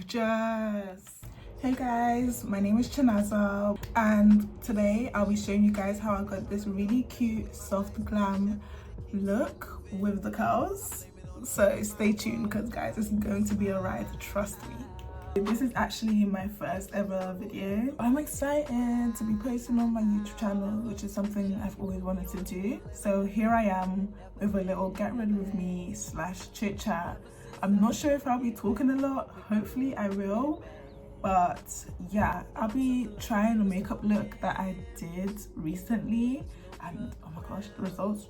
gorgeous. Hey guys, my name is 𝗀𝗲𝗿 and today I'll be showing you guys how I got this really cute soft glam look with the curls. So stay tuned because guys, it's going to be a ride, trust me. This is actually my first ever video. I'm excited to be posting on my YouTube channel, which is something I've always wanted to do. So here I am with a little get ready with me / chit chat. I'm not sure if I'll be talking a lot, hopefully I will, but yeah, I'll be trying a makeup look that I did recently and oh my gosh, the results,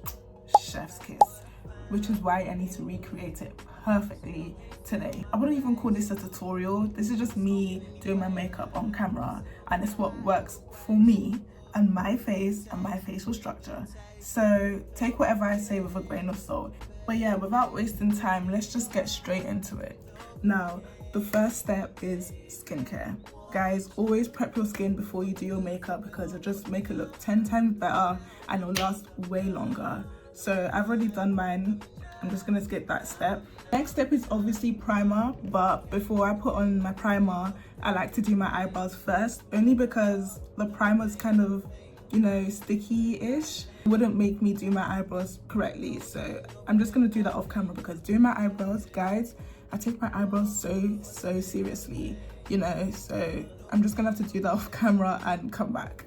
chef's kiss, which is why I need to recreate it perfectly today. I wouldn't even call this a tutorial, this is just me doing my makeup on camera and it's what works for me and my face and my facial structure. So take whatever I say with a grain of salt. But yeah, without wasting time, let's just get straight into it. Now, the first step is skincare. Guys, always prep your skin before you do your makeup because it'll just make it look 10 times better and it'll last way longer. So I've already done mine. I'm just gonna skip that step. Next step is obviously primer, but before I put on my primer, I like to do my eyebrows first, only because the primer's kind of, you know, sticky-ish. It wouldn't make me do my eyebrows correctly, so I'm just gonna do that off camera because doing my eyebrows, guys, I take my eyebrows so seriously, you know, so I'm just gonna have to do that off camera and come back.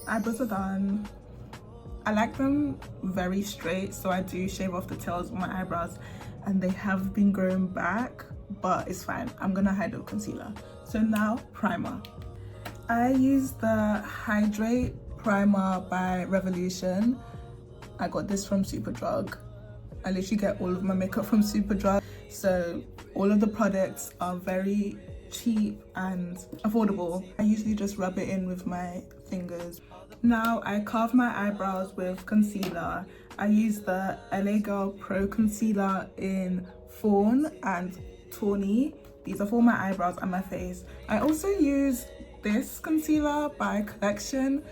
Eyebrows are done. I like them very straight, so I do shave off the tails of my eyebrows and they have been growing back, but it's fine. I'm gonna hide with concealer. So now, primer. I use the Hydrate primer by Revolution. I got this from Superdrug. I literally get all of my makeup from Superdrug, so all of the products are very cheap and affordable. I usually just rub it in with my fingers. Now I carve my eyebrows with concealer. I use the LA Girl Pro Concealer in Fawn and Tawny. These are for my eyebrows and my face. I also use this concealer by Collection.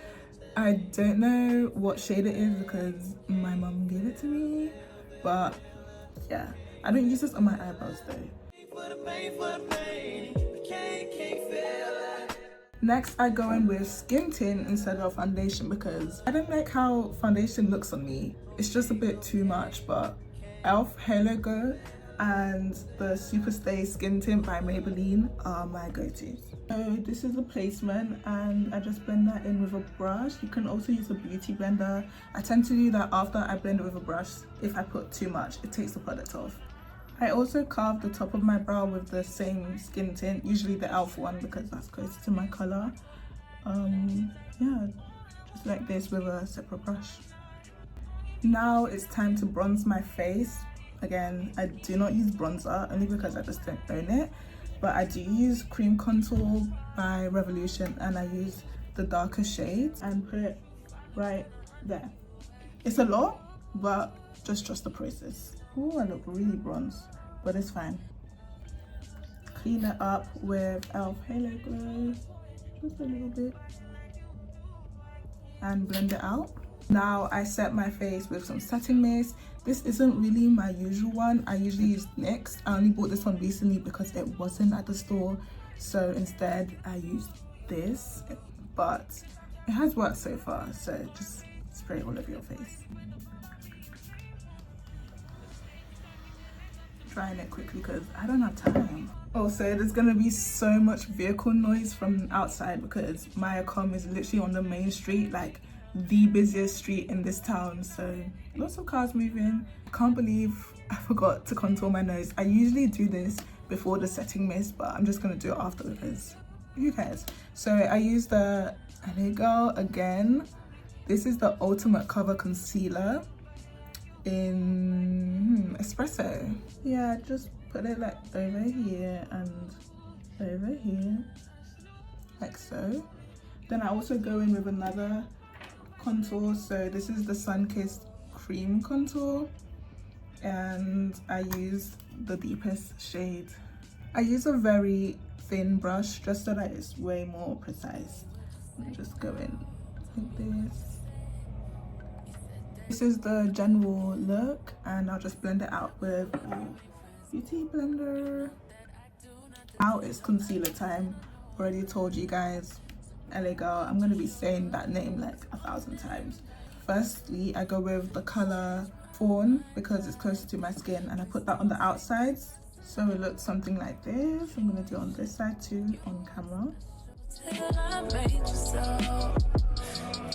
I don't know what shade it is because my mum gave it to me, but yeah, I don't use this on my eyebrows though. Next, I go in with skin tint instead of foundation because I don't like how foundation looks on me. It's just a bit too much, but 𝗀𝗄 Halo Go and the Super Stay Skin Tint by Maybelline are my go-tos. So this is the placement and I just blend that in with a brush. You can also use a beauty blender. I tend to do that after I blend it with a brush. If I put too much, it takes the product off. I also carve the top of my brow with the same skin tint, usually the 𝗀𝗄 one because that's closer to my color. Yeah, just like this with a separate brush. Now it's time to bronze my face. Again, I do not use bronzer only because I just don't own it, but I do use cream contour by Revolution and I use the darker shades and put it right there. It's a lot, but just trust the process. Oh, I look really bronzed, but it's fine. Clean it up with 𝗀𝗄 Halo Glow, just a little bit, and blend it out. Now I set my face with some setting mist. This isn't really my usual one. I usually use NYX. I only bought this one recently because it wasn't at the store, so instead I used this, but it has worked so far, so just spray it all over your face. Trying it quickly because I don't have time. Also, there's gonna be so much vehicle noise from outside because my comm is literally on the main street, like the busiest street in this town, so lots of cars moving. I can't believe I forgot to contour my nose. I usually do this before the setting mist, but I'm just gonna do it after because who cares. So I use the LA Girl again. This is the Ultimate Cover Concealer in espresso. Yeah, just put it like over here and over here, like so. Then I also go in with another contour. So this is the Sunkissed Cream Contour and I use the deepest shade. I use a very thin brush just so that it's way more precise. I'll just go in like this. This is the general look and I'll just blend it out with a beauty blender. Now it's concealer time. Already told you guys, LA girl, I'm gonna be saying that name like 1,000 times. Firstly, I go with the color Fawn because it's closer to my skin, and I put that on the outsides so it looks something like this. I'm gonna do it on this side too on camera.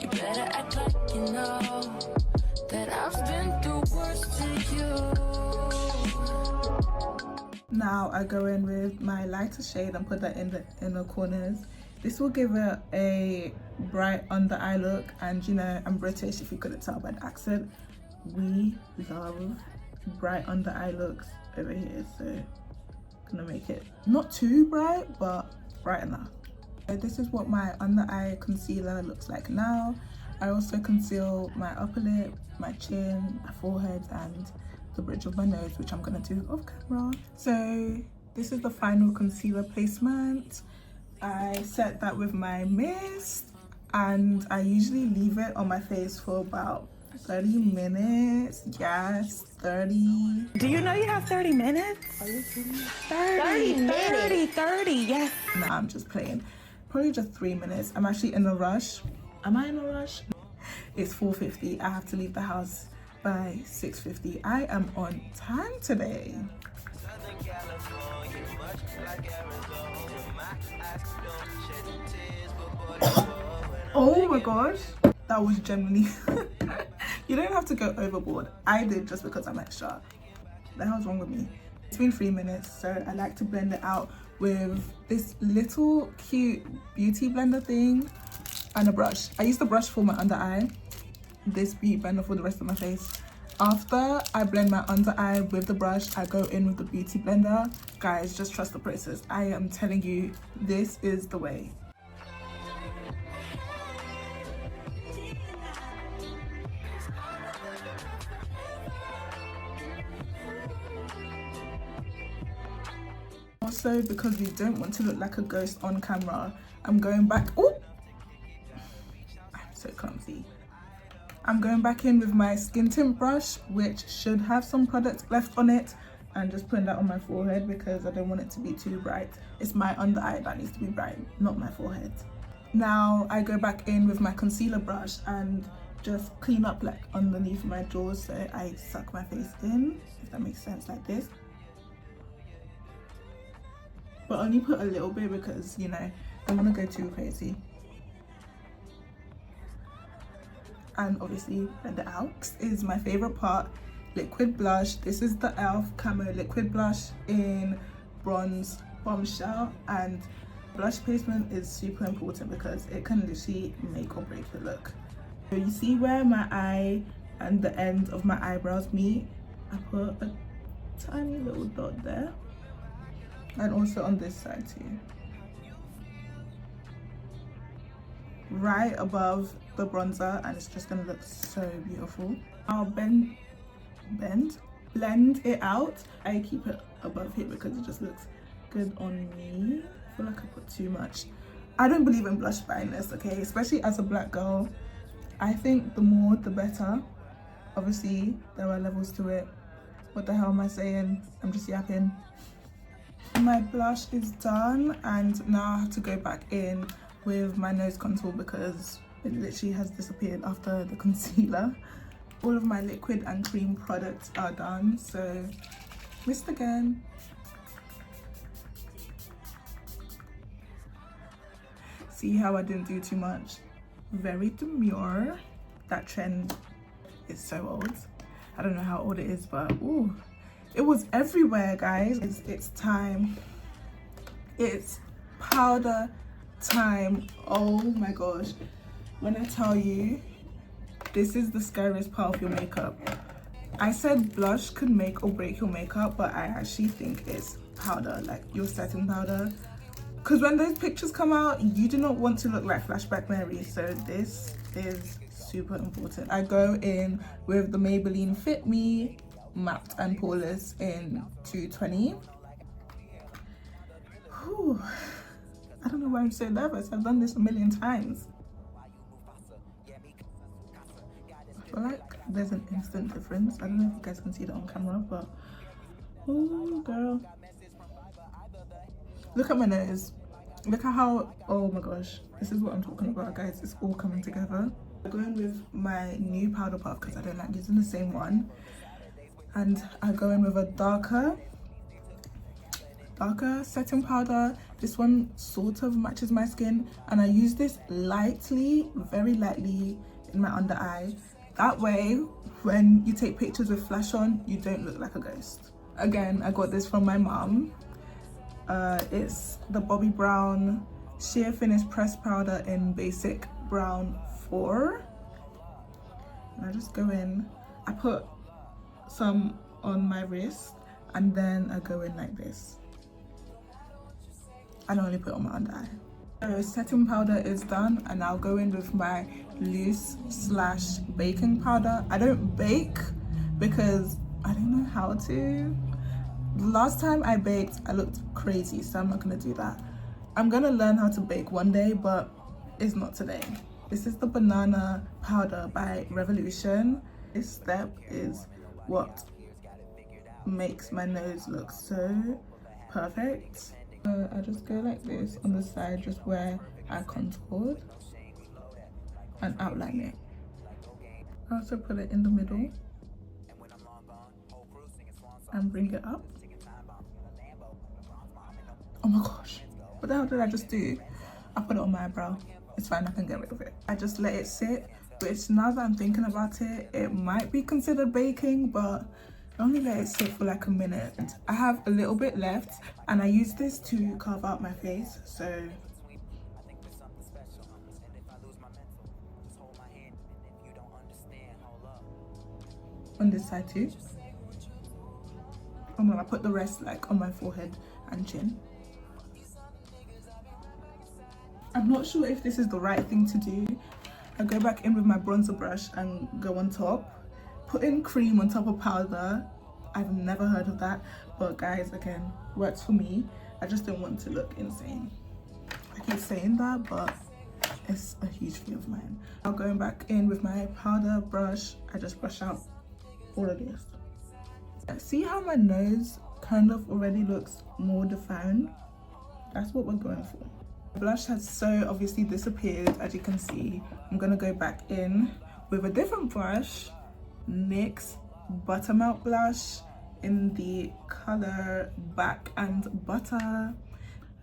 You better act like you know that I've been through worse to you. Now I go in with my lighter shade and put that in the inner corners. This will give it a bright under eye look, and you know, I'm British if you couldn't tell by the accent. We love bright under eye looks over here, so I'm gonna make it not too bright but bright enough. So this is what my under eye concealer looks like now. I also conceal my upper lip, my chin, my forehead, and the bridge of my nose, which I'm gonna do off camera. So this is the final concealer placement. I set that with my mist, and I usually leave it on my face for about 30 minutes. Yes, 30. Do you know you have 30 minutes? Are you kidding me? 30, yes. Nah, I'm just playing. Probably just 3 minutes. I'm actually in a rush. Am I in a rush? It's 4:50. I have to leave the house by 6:50. I am on time today. Oh my gosh, that was genuinely you don't have to go overboard. I did just because I'm extra. The hell's wrong with me? It's been 3 minutes, so I like to blend it out with this little cute beauty blender thing and a brush. I use the brush for my under eye, this beauty blender for the rest of my face. After I blend my under eye with the brush, I go in with the beauty blender. Guys, just trust the process. I am telling you, this is the way. Also, because we don't want to look like a ghost on camera, I'm going back. Oh, I'm so clumsy. I'm going back in with my skin tint brush, which should have some product left on it, and just putting that on my forehead because I don't want it to be too bright. It's my under eye that needs to be bright, not my forehead. Now I go back in with my concealer brush and just clean up like underneath my jaws, so I suck my face in, if that makes sense, like this. But only put a little bit because, you know, I don't want to go too crazy. And obviously blend it out. Next is my favorite part, liquid blush. This is the 𝗃𝗏 Camo liquid blush in bronze bombshell, and blush placement is super important because it can literally make or break your look. So you see where my eye and the end of my eyebrows meet? I put a tiny little dot there, and also on this side too, right above the bronzer, and it's just gonna look so beautiful. I'll blend it out. I keep it above here because it just looks good on me. I feel like I put too much. I don't believe in blush blindness, okay, especially as a black girl. I think the more the better. Obviously there are levels to it. What the hell am I saying? I'm just yapping. My blush is done, and now I have to go back in with my nose contour because it literally has disappeared after the concealer. All of my liquid and cream products are done, so mist again. See how I didn't do too much? Very demure. That trend is so old. I don't know how old it is, but ooh, it was everywhere, guys. It's time. It's powder time. Oh my gosh. When I tell you, this is the scariest part of your makeup. I said blush could make or break your makeup, but I actually think it's powder, like your setting powder. Because when those pictures come out, you do not want to look like Flashback Mary, so this is super important. I go in with the Maybelline Fit Me matte and poreless in 220. Whew. I don't know why I'm so nervous. I've done this a million times. I feel like there's an instant difference. I don't know if you guys can see that on camera, but oh girl. Look at my nose. Look at how, oh my gosh, this is what I'm talking about, guys. It's all coming together. I'm going with my new powder puff because I don't like using the same one. And I go in with a darker setting powder. This one sort of matches my skin, and I use this lightly, very lightly in my under eye. That way, when you take pictures with flash on, you don't look like a ghost. Again, I got this from my mom. It's the Bobbi Brown Sheer Finish Pressed Powder in Basic Brown 4. And I just go in. I put some on my wrist, and then I go in like this. I don't only put it on my under eye. So setting powder is done, and I'll go in with my loose / baking powder. I don't bake because I don't know how to. The last time I baked, I looked crazy, so I'm not gonna do that. I'm gonna learn how to bake one day, but it's not today. This is the banana powder by Revolution. This step is what makes my nose look so perfect. I just go like this on the side, just where I contoured, and outline it. I also put it in the middle and bring it up. Oh my gosh, what the hell did I just do? I put it on my eyebrow. It's fine, I can get rid of it. I just let it sit, which now that I'm thinking about it, it might be considered baking, but I only let it sit for like a minute. I have a little bit left, and I use this to carve out my face, so on this side too. And then I put the rest like on my forehead and chin. I'm not sure if this is the right thing to do. I go back in with my bronzer brush and go on top. Putting cream on top of powder, I've never heard of that, but guys, again, works for me. I just don't want to look insane. I keep saying that, but it's a huge fear of mine. Now going back in with my powder brush, I just brush out all of this. See how my nose kind of already looks more defined? That's what we're going for. Blush has so obviously disappeared, as you can see. I'm gonna go back in with a different brush, NYX Buttermelt blush in the color Back and Butter,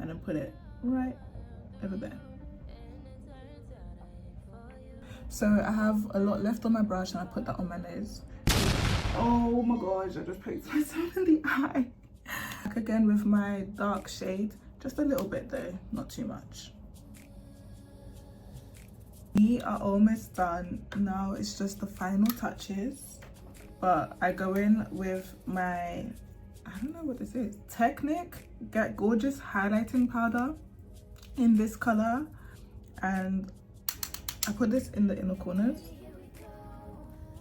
and then put it right over there. So I have a lot left on my brush, and I put that on my nose. Oh my gosh, I just poked myself in the eye. Back again with my dark shade. Just a little bit though, not too much. We are almost done. Now it's just the final touches. But I go in with my, I don't know what this is, Technic Get Gorgeous Highlighting Powder in this color. And I put this in the inner corners.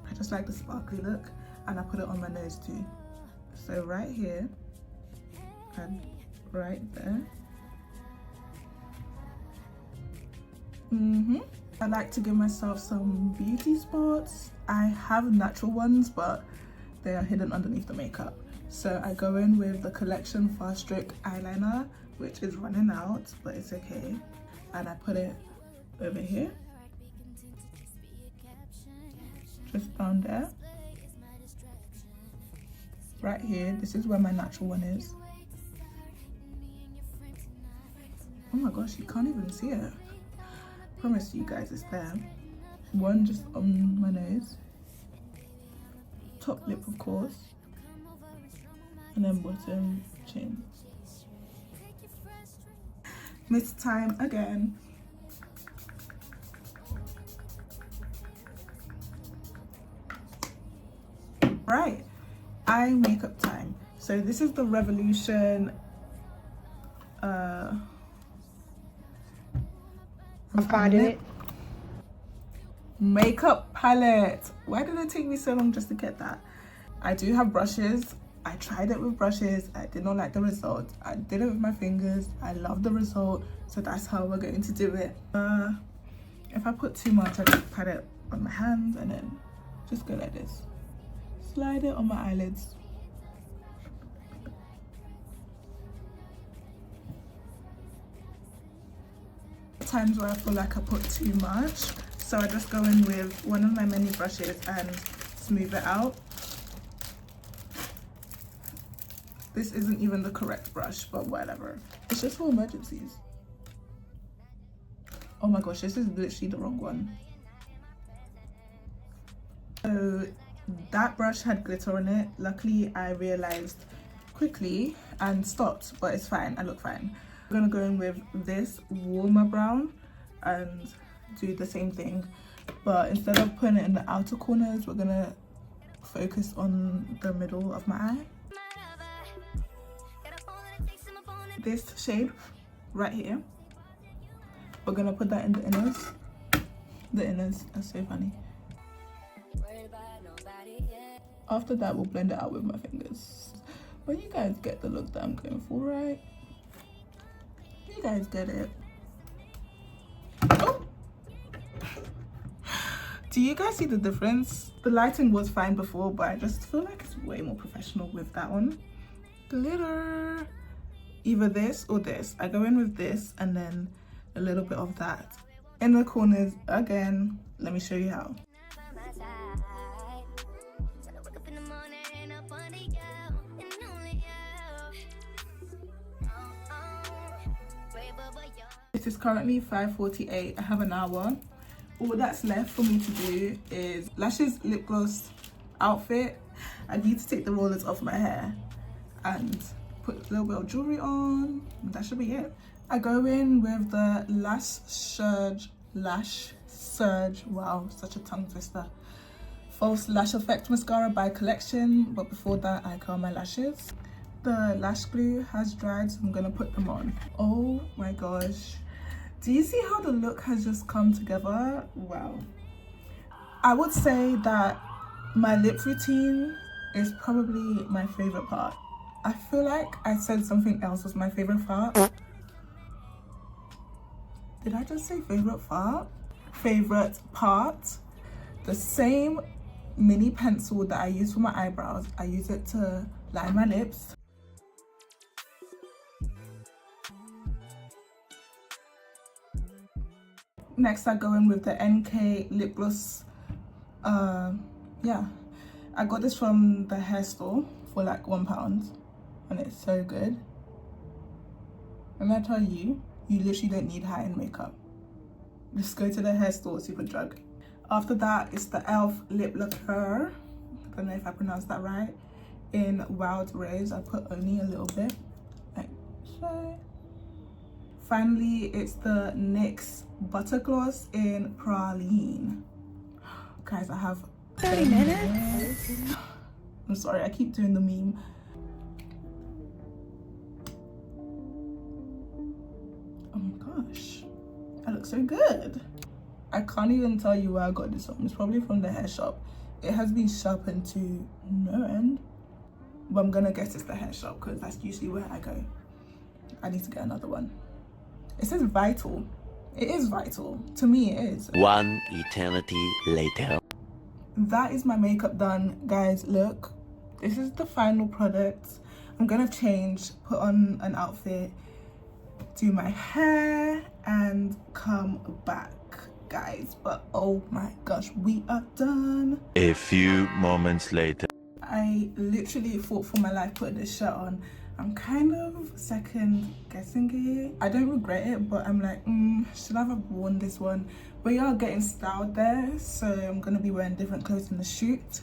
I just like the sparkly look. And I put it on my nose too. So right here and right there. I like to give myself some beauty spots. I have natural ones, but they are hidden underneath the makeup. So I go in with the Collection Fast Stroke eyeliner, which is running out, but it's okay. And I put it over here, just down there. Right here, this is where my natural one is. Oh my gosh, you can't even see it. I promise you guys it's there. One just on my nose, top lip of course, and then bottom chin. Missed time again. Right, eye makeup time. So this is the Revolution I'm finding it. Makeup palette. Why did it take me so long just to get that? I do have brushes. I tried it with brushes. I did not like the result. I did it with my fingers. I love the result. So that's how we're going to do it. If I put too much, I just pat it on my hands and then just go like this. Slide it on my eyelids. times where I feel like I put too much, so I just go in with one of my mini brushes and smooth it out. This isn't even the correct brush, but whatever. It's just for emergencies. Oh my gosh, this is literally the wrong one. So that brush had glitter on it. Luckily, I realized quickly and stopped, but it's fine. I look fine. I'm gonna go in with this warmer brown and do the same thing, but instead of putting it in the outer corners, we're gonna focus on the middle of my eye. This shade right here, we're gonna put that in the inners. The inners are so funny. After that, we'll blend it out with my fingers. But you guys get the look that I'm going for, right? You guys get it. Oh! Do you guys see the difference? The lighting was fine before, but I just feel like it's way more professional with that one. Glitter. Either this or this. I go in with this and then a little bit of that. In the corners, again, let me show you how. It is currently 5:48. I have an hour. All that's left for me to do is lashes, lip gloss, outfit. I need to take the rollers off my hair and put a little bit of jewelry on. That should be it. I go in with the Lash Surge, wow, such a tongue twister, False Lash Effect Mascara by Collection, but before that I curl my lashes. The lash glue has dried, so I'm gonna put them on. Oh my gosh, do you see how the look has just come together? Wow. I would say that my lip routine is probably my favorite part. I feel like I said something else was my favorite part. Did I just say favorite part? Favorite part. The same mini pencil that I use for my eyebrows, I use it to line my lips. Next, I go in with the NK lip gloss. Yeah, I got this from the hair store for like £1, and it's so good. And I tell you, you literally don't need high-end makeup. Just go to the hair store, Superdrug. After that, it's the e.l.f. lip lacquer. I don't know if I pronounced that right. In Wild Rose, I put only a little bit, like so. Finally, it's the NYX Butter Gloss in Praline. Guys, I have 30 minutes. I'm sorry, I keep doing the meme. Oh my gosh, I look so good. I can't even tell you where I got this from. It's probably from the hair shop. It has been sharpened to no end, but I'm gonna guess it's the hair shop because that's usually where I go. I need to get another one. It says Vital. It is Vital. To me, it is. One eternity later. That is my makeup done, guys. Look, this is the final product. I'm gonna change, put on an outfit, do my hair, and come back, guys. But oh my gosh, we are done. A few moments later. I literally fought for my life putting this shirt on. I'm kind of second guessing it. I don't regret it, but I'm like, should I have worn this one? We are getting styled there, so I'm gonna be wearing different clothes in the shoot.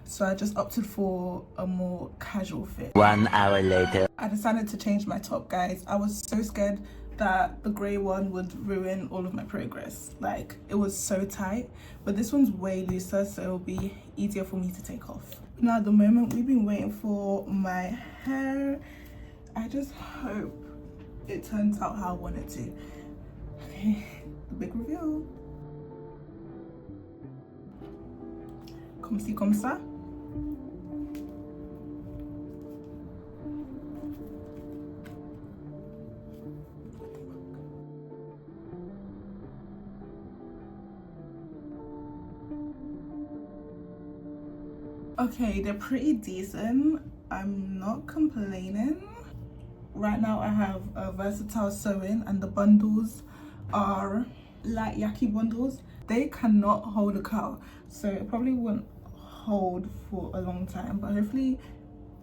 So I just opted for a more casual fit. 1 hour later. I decided to change my top, guys. I was so scared that the grey one would ruin all of my progress. Like, it was so tight, but this one's way looser, so it'll be easier for me to take off. Now at the moment, we've been waiting for my hair. I just hope it turns out how I want it to. Okay, the big reveal. 𝗏𝗵𝐶 𝗏𝗵𝗴𝗵𝗵. Okay, they're pretty decent. I'm not complaining. Right now I have a versatile sewing and the bundles are light yaki bundles. They cannot hold a curl, so it probably won't hold for a long time, but hopefully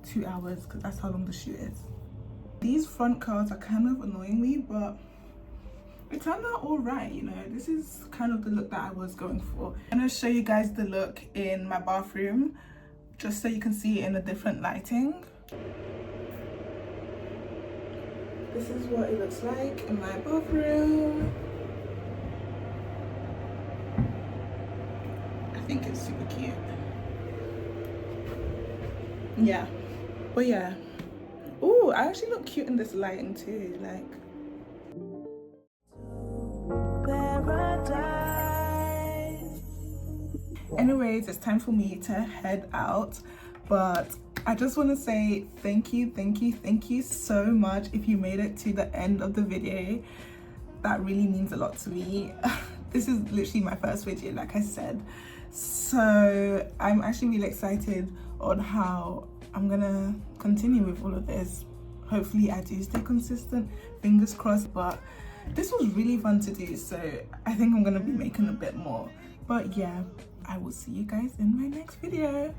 2 hours, because that's how long the shoot is. These front curls are kind of annoying me, but it turned out all right. You know, this is kind of the look that I was going for. I'm gonna show you guys the look in my bathroom just so you can see it in a different lighting. This is what it looks like in my bathroom. I think it's super cute. Yeah, but yeah. Oh, I actually look cute in this lighting too, like. Anyways, it's time for me to head out, but I just want to say thank you so much if you made it to the end of the video. That really means a lot to me. This is literally my first video, like I said, so I'm actually really excited on how I'm gonna continue with all of this. Hopefully I do stay consistent, fingers crossed, but this was really fun to do, so I think I'm gonna be making a bit more. But yeah, I will see you guys in my next video.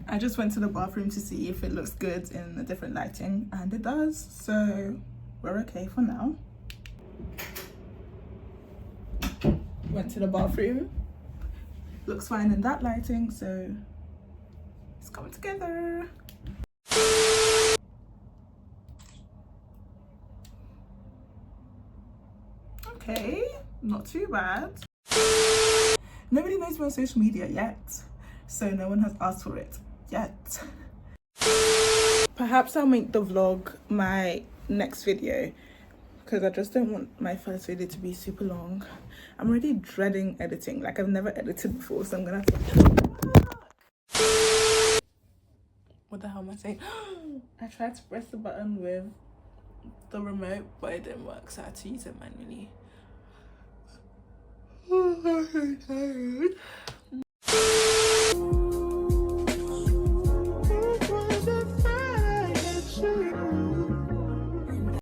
I just went to the bathroom to see if it looks good in a different lighting, and it does, so we're okay for now. Went to the bathroom, looks fine in that lighting, so it's coming together. Okay, not too bad. Nobody knows me on social media yet, so no one has asked for it yet. Perhaps I'll make the vlog my next video, because I just don't want my first video to be super long. I'm already dreading editing, like I've never edited before, so I'm gonna have to... What the hell am I saying? I tried to press the button with the remote, but it didn't work, so I had to use it manually. Oh, I'm so tired.